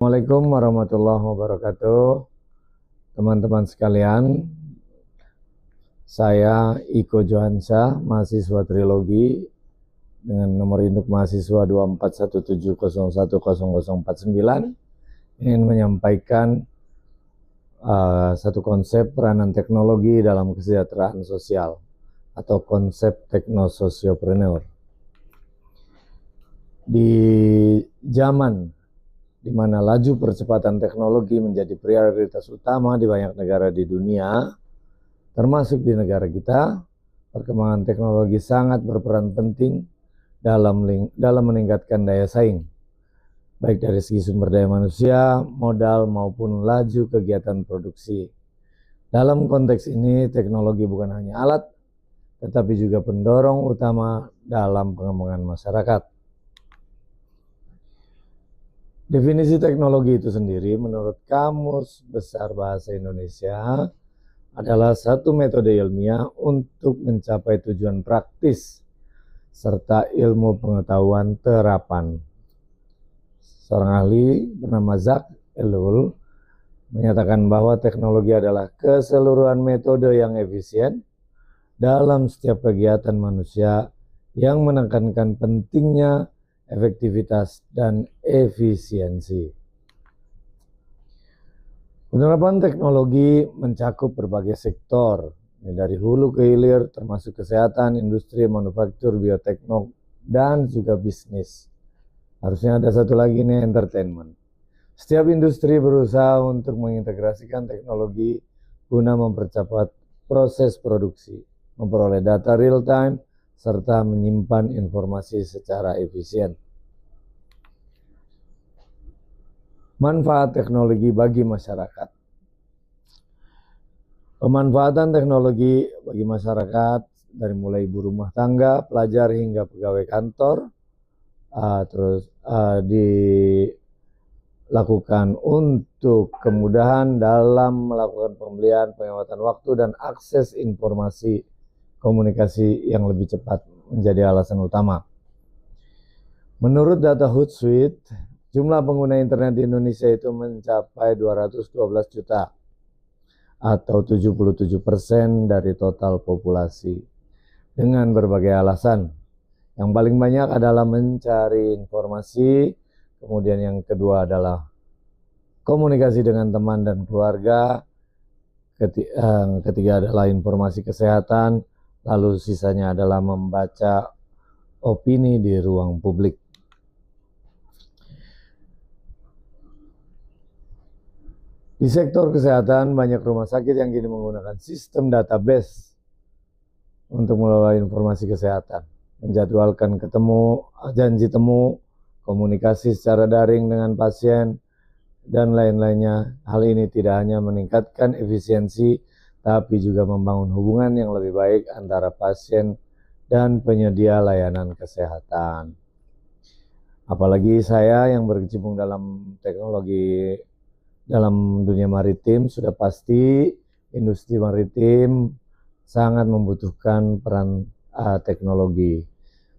Assalamualaikum warahmatullahi wabarakatuh. Teman-teman sekalian, saya Iko Johansa, mahasiswa Trilogi dengan nomor induk mahasiswa 2417010049, ingin menyampaikan satu konsep peranan teknologi dalam kesejahteraan sosial atau konsep teknososiopreneur. Di zaman di mana laju percepatan teknologi menjadi prioritas utama di banyak negara di dunia, termasuk di negara kita, perkembangan teknologi sangat berperan penting dalam meningkatkan daya saing, baik dari segi sumber daya manusia, modal, maupun laju kegiatan produksi. Dalam konteks ini, teknologi bukan hanya alat, tetapi juga pendorong utama dalam pengembangan masyarakat. Definisi teknologi itu sendiri menurut Kamus Besar Bahasa Indonesia adalah satu metode ilmiah untuk mencapai tujuan praktis serta ilmu pengetahuan terapan. Seorang ahli bernama Jacques Ellul menyatakan bahwa teknologi adalah keseluruhan metode yang efisien dalam setiap kegiatan manusia yang menekankan pentingnya efektivitas dan efisiensi. Penerapan teknologi mencakup berbagai sektor, dari hulu ke hilir, termasuk kesehatan, industri, manufaktur, bioteknologi, dan juga bisnis. Harusnya ada satu lagi nih, entertainment. Setiap industri berusaha untuk mengintegrasikan teknologi guna mempercepat proses produksi, memperoleh data real time, serta menyimpan informasi secara efisien. Manfaat teknologi bagi masyarakat. Pemanfaatan teknologi bagi masyarakat dari mulai ibu rumah tangga, pelajar hingga pegawai kantor, dilakukan untuk kemudahan dalam melakukan pembelian, penghematan waktu, dan akses informasi komunikasi yang lebih cepat menjadi alasan utama. Menurut data Hootsuite, jumlah pengguna internet di Indonesia itu mencapai 212 juta atau 77% dari total populasi dengan berbagai alasan. Yang paling banyak adalah mencari informasi, kemudian yang kedua adalah komunikasi dengan teman dan keluarga, ketiga adalah informasi kesehatan, lalu sisanya adalah membaca opini di ruang publik. Di sektor kesehatan, banyak rumah sakit yang kini menggunakan sistem database untuk mengelola informasi kesehatan, menjadwalkan janji temu, komunikasi secara daring dengan pasien, dan lain-lainnya. Hal ini tidak hanya meningkatkan efisiensi, tapi juga membangun hubungan yang lebih baik antara pasien dan penyedia layanan kesehatan. Apalagi saya yang berkecimpung dalam teknologi dalam dunia maritim, sudah pasti industri maritim sangat membutuhkan peran teknologi.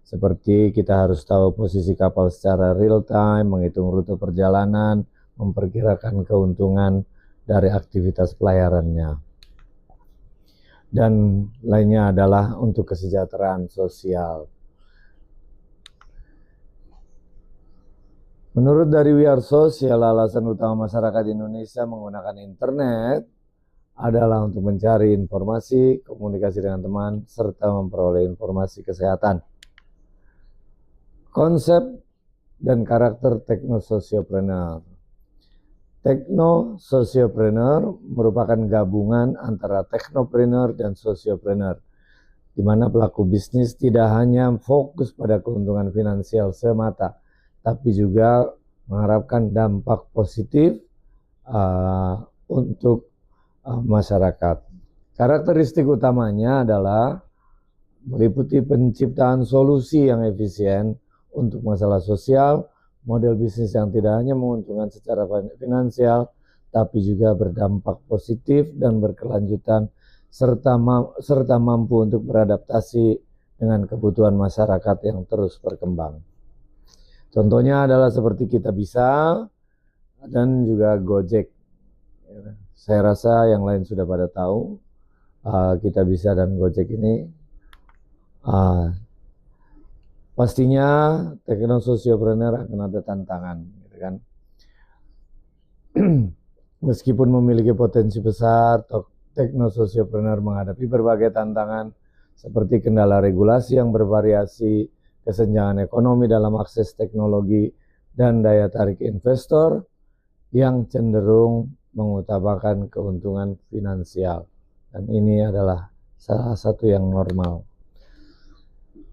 Seperti kita harus tahu posisi kapal secara real time, menghitung rute perjalanan, memperkirakan keuntungan dari aktivitas pelayarannya. Dan lainnya adalah untuk kesejahteraan sosial. Menurut dari We Are Social, alasan utama masyarakat Indonesia menggunakan internet adalah untuk mencari informasi, komunikasi dengan teman, serta memperoleh informasi kesehatan. Konsep dan karakter teknososiopreneur. Teknososiopreneur merupakan gabungan antara teknopreneur dan sosiopreneur, di mana pelaku bisnis tidak hanya fokus pada keuntungan finansial semata, tapi juga mengharapkan dampak positif untuk masyarakat. Karakteristik utamanya adalah meliputi penciptaan solusi yang efisien untuk masalah sosial, model bisnis yang tidak hanya menguntungkan secara finansial, tapi juga berdampak positif dan berkelanjutan, serta mampu untuk beradaptasi dengan kebutuhan masyarakat yang terus berkembang. Contohnya adalah seperti kita bisa dan juga Gojek. Saya rasa yang lain sudah pada tahu Kitabisa dan Gojek ini pastinya teknososiopreneur akan ada tantangan, gitu kan. Meskipun memiliki potensi besar, teknososiopreneur menghadapi berbagai tantangan seperti kendala regulasi yang bervariasi, kesenjangan ekonomi dalam akses teknologi, dan daya tarik investor yang cenderung mengutamakan keuntungan finansial. Dan ini adalah salah satu yang normal.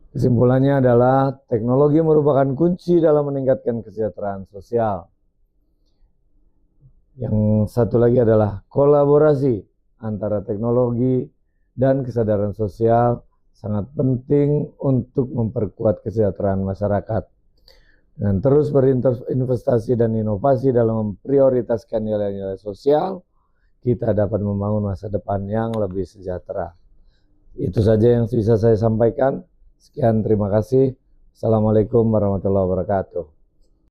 Kesimpulannya adalah teknologi merupakan kunci dalam meningkatkan kesejahteraan sosial. Yang satu lagi adalah kolaborasi antara teknologi dan kesadaran sosial sangat penting untuk memperkuat kesejahteraan masyarakat. Dengan terus berinvestasi dan inovasi dalam memprioritaskan nilai-nilai sosial, kita dapat membangun masa depan yang lebih sejahtera. Itu saja yang bisa saya sampaikan. Sekian, terima kasih. Assalamualaikum warahmatullahi wabarakatuh.